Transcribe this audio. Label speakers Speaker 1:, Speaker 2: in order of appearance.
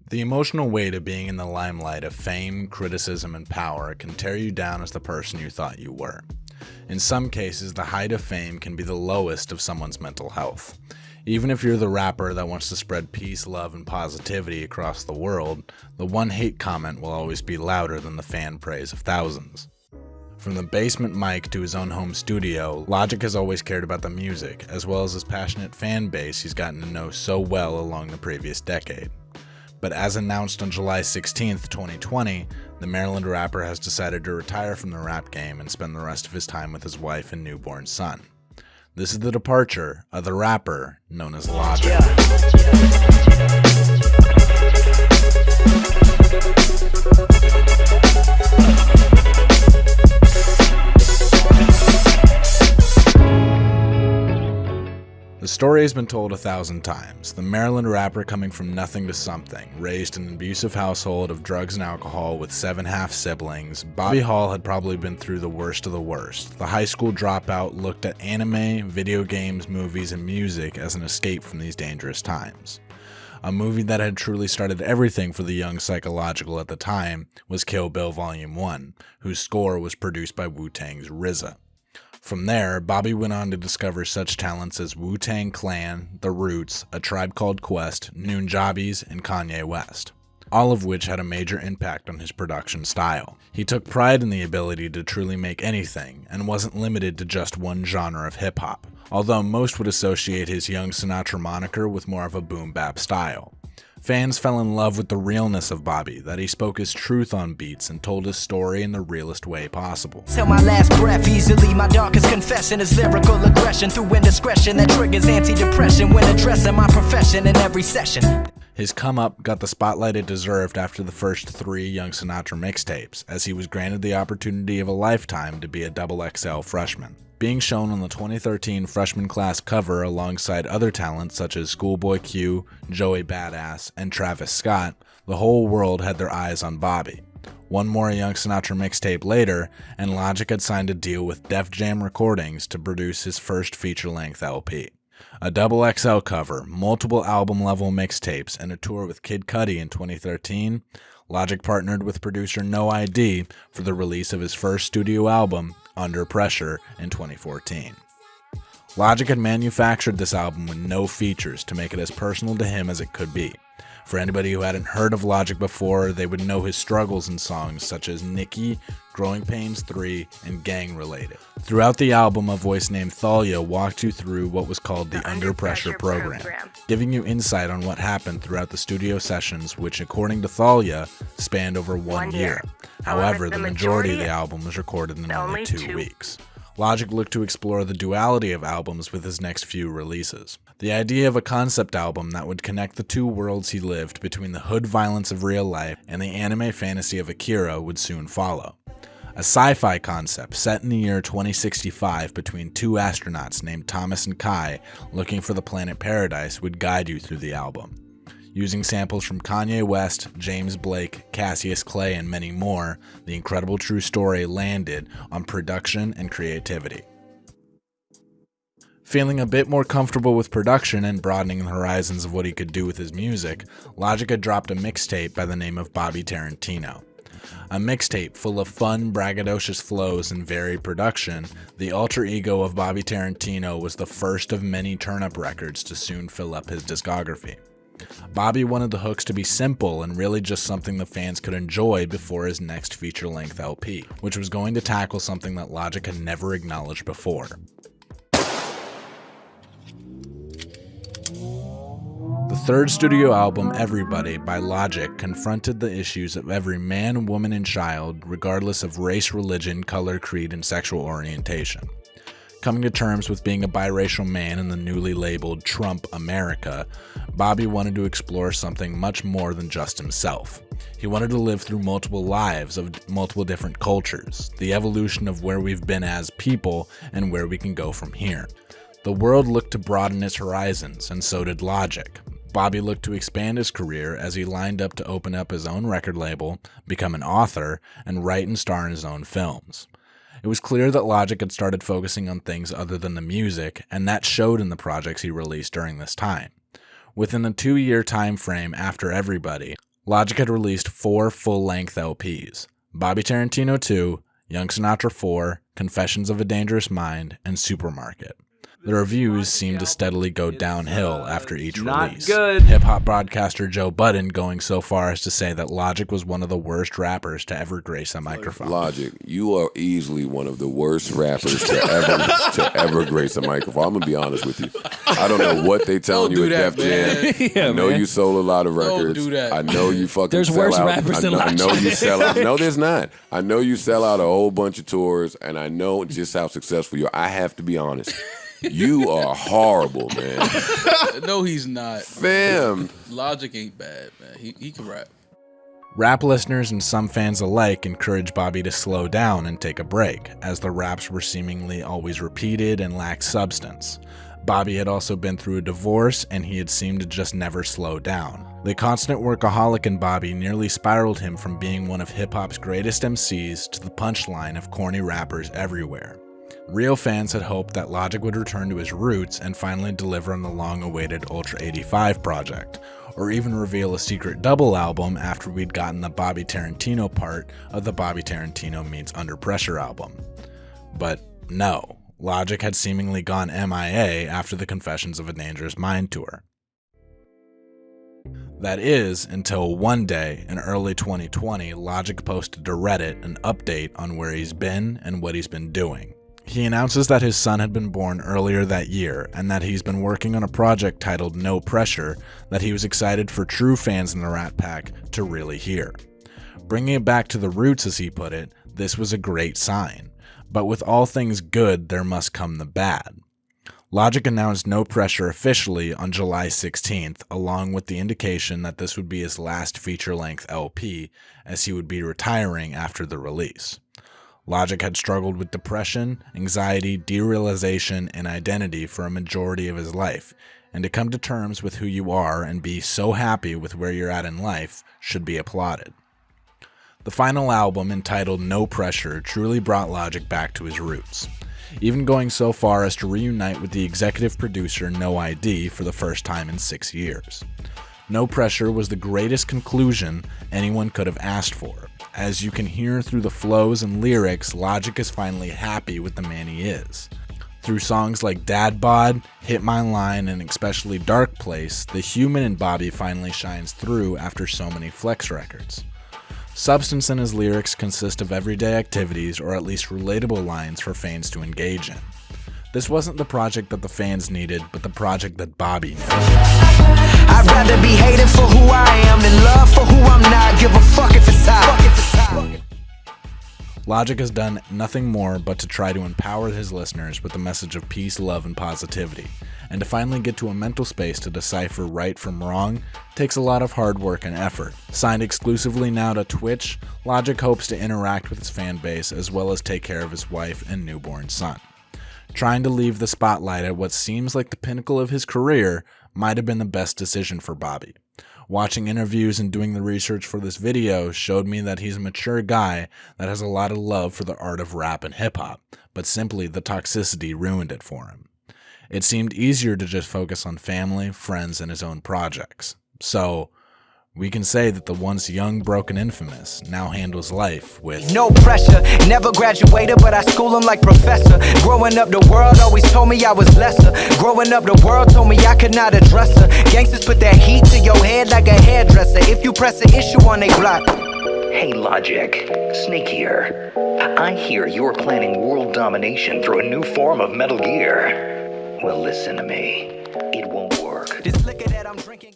Speaker 1: The emotional weight of being in the limelight of fame, criticism, and power can tear you down as the person you thought you were. In some cases, the height of fame can be the lowest of someone's mental health. Even if you're the rapper that wants to spread peace, love, and positivity across the world, the one hate comment will always be louder than the fan praise of thousands. From the basement mic to his own home studio, Logic has always cared about the music, as well as his passionate fan base he's gotten to know so well along the previous decade. But as announced on July 16, 2020, the Maryland rapper has decided to retire from the rap game and spend the rest of his time with his wife and newborn son. This is the departure of the rapper known as Logic. The story has been told 1,000 times. The Maryland rapper coming from nothing to something, raised in an abusive household of drugs and alcohol with 7 half-siblings, Bobby Hall had probably been through the worst of the worst. The high school dropout looked at anime, video games, movies, and music as an escape from these dangerous times. A movie that had truly started everything for the young psychological at the time was Kill Bill Volume 1, whose score was produced by Wu-Tang's RZA. From there, Bobby went on to discover such talents as Wu-Tang Clan, The Roots, A Tribe Called Quest, Nunjabis, and Kanye West, all of which had a major impact on his production style. He took pride in the ability to truly make anything, and wasn't limited to just one genre of hip-hop, although most would associate his Young Sinatra moniker with more of a boom-bap style. Fans fell in love with the realness of Bobby, that he spoke his truth on beats and told his story in the realest way possible.
Speaker 2: Till my last breath easily, my darkest confession is lyrical aggression through indiscretion that triggers anti-depression when addressing my profession in every session.
Speaker 1: His come-up got the spotlight it deserved after the first 3 Young Sinatra mixtapes, as he was granted the opportunity of a lifetime to be a XXL freshman. Being shown on the 2013 freshman class cover alongside other talents such as Schoolboy Q, Joey Badass, and Travis Scott, the whole world had their eyes on Bobby. One more Young Sinatra mixtape later, and Logic had signed a deal with Def Jam Recordings to produce his first feature-length LP. A XXL cover, multiple album-level mixtapes, and a tour with Kid Cudi in 2013, Logic partnered with producer No ID for the release of his first studio album, Under Pressure, in 2014. Logic had manufactured this album with no features to make it as personal to him as it could be. For anybody who hadn't heard of Logic before, they would know his struggles in songs such as Nicki, Growing Pains 3, and Gang Related. Throughout the album, a voice named Thalia walked you through what was called the Under Pressure program, giving you insight on what happened throughout the studio sessions, which, according to Thalia, spanned over 1 year. However, the majority of the album was recorded in only 2 weeks. Logic looked to explore the duality of albums with his next few releases. The idea of a concept album that would connect the 2 worlds he lived between the hood violence of real life and the anime fantasy of Akira would soon follow. A sci-fi concept set in the year 2065 between 2 astronauts named Thomas and Kai looking for the planet Paradise would guide you through the album. Using samples from Kanye West, James Blake, Cassius Clay, and many more, the incredible true story landed on production and creativity. Feeling a bit more comfortable with production and broadening the horizons of what he could do with his music, Logic had dropped a mixtape by the name of Bobby Tarantino. A mixtape full of fun, braggadocious flows and varied production, the alter ego of Bobby Tarantino was the first of many turn-up records to soon fill up his discography. Bobby wanted the hooks to be simple and really just something the fans could enjoy before his next feature-length LP, which was going to tackle something that Logic had never acknowledged before. The third studio album, Everybody, by Logic, confronted the issues of every man, woman, and child, regardless of race, religion, color, creed, and sexual orientation. Coming to terms with being a biracial man in the newly labeled Trump America, Bobby wanted to explore something much more than just himself. He wanted to live through multiple lives of multiple different cultures, the evolution of where we've been as people and where we can go from here. The world looked to broaden its horizons, and so did Logic. Bobby looked to expand his career as he lined up to open up his own record label, become an author, and write and star in his own films. It was clear that Logic had started focusing on things other than the music, and that showed in the projects he released during this time. Within the 2-year time frame after Everybody, Logic had released 4 full-length LPs: Bobby Tarantino 2, Young Sinatra 4, Confessions of a Dangerous Mind, and Supermarket. The reviews seemed to steadily go downhill after each release. Hip-hop broadcaster Joe Budden going so far as to say that Logic was one of the worst rappers to ever grace a microphone.
Speaker 3: Logic, you are easily one of the worst rappers to ever grace a microphone. I'm gonna be honest with you. I don't know what they telling you at Def Jam.
Speaker 4: Yeah,
Speaker 3: I know
Speaker 4: man.
Speaker 3: you sold a lot of records.
Speaker 5: do that.
Speaker 3: I know you fucking
Speaker 4: There's
Speaker 3: sell
Speaker 4: worse
Speaker 3: out.
Speaker 4: rappers than
Speaker 3: I know
Speaker 4: Logic.
Speaker 3: you sell out. No, there's not. I know you sell out a whole bunch of tours, and I know just how successful you are. I have to be honest. You are horrible, man.
Speaker 5: No, he's not.
Speaker 3: Fam.
Speaker 5: Logic ain't bad, man. He can rap.
Speaker 1: Rap listeners and some fans alike encouraged Bobby to slow down and take a break, as the raps were seemingly always repeated and lacked substance. Bobby had also been through a divorce, and he had seemed to just never slow down. The constant workaholic in Bobby nearly spiraled him from being one of hip-hop's greatest MCs to the punchline of corny rappers everywhere. Real fans had hoped that Logic would return to his roots and finally deliver on the long-awaited Ultra 85 project, or even reveal a secret double album after we'd gotten the Bobby Tarantino part of the Bobby Tarantino Meets Under Pressure album. But no, Logic had seemingly gone MIA after the Confessions of a Dangerous Mind tour. That is, until one day in early 2020, Logic posted to Reddit an update on where he's been and what he's been doing. He announces that his son had been born earlier that year, and that he's been working on a project titled No Pressure that he was excited for true fans in the Rat Pack to really hear. Bringing it back to the roots, as he put it, this was a great sign. But with all things good, there must come the bad. Logic announced No Pressure officially on July 16th, along with the indication that this would be his last feature-length LP, as he would be retiring after the release. Logic had struggled with depression, anxiety, derealization, and identity for a majority of his life, and to come to terms with who you are and be so happy with where you're at in life should be applauded. The final album, entitled No Pressure, truly brought Logic back to his roots, even going so far as to reunite with the executive producer No ID for the first time in 6 years. No Pressure was the greatest conclusion anyone could have asked for. As you can hear through the flows and lyrics, Logic is finally happy with the man he is. Through songs like Dad Bod, Hit My Line, and especially Dark Place, the human in Bobby finally shines through after so many Flex records. Substance in his lyrics consist of everyday activities, or at least relatable lines for fans to engage in. This wasn't the project that the fans needed, but the project that Bobby needed.
Speaker 2: I'd rather be hated for who I am than loved for who I'm not. Give a fuck if it's hot.
Speaker 1: Logic has done nothing more but to try to empower his listeners with the message of peace, love, and positivity. And to finally get to a mental space to decipher right from wrong takes a lot of hard work and effort. Signed exclusively now to Twitch, Logic hopes to interact with his fan base as well as take care of his wife and newborn son. Trying to leave the spotlight at what seems like the pinnacle of his career might have been the best decision for Bobby. Watching interviews and doing the research for this video showed me that he's a mature guy that has a lot of love for the art of rap and hip-hop, but simply the toxicity ruined it for him. It seemed easier to just focus on family, friends, and his own projects. So, we can say that the once young, broken Infamous now handles life with
Speaker 2: No pressure, never graduated, but I school him like professor. Growing up, the world always told me I was lesser. Growing up, the world told me I could not address her. Gangsters put that heat to your head like a hairdresser. If you press an issue on they block.
Speaker 6: Hey Logic, Snake here. I hear you're planning world domination through a new form of Metal Gear. Well, listen to me. It won't work.
Speaker 2: This liquor that I'm drinking.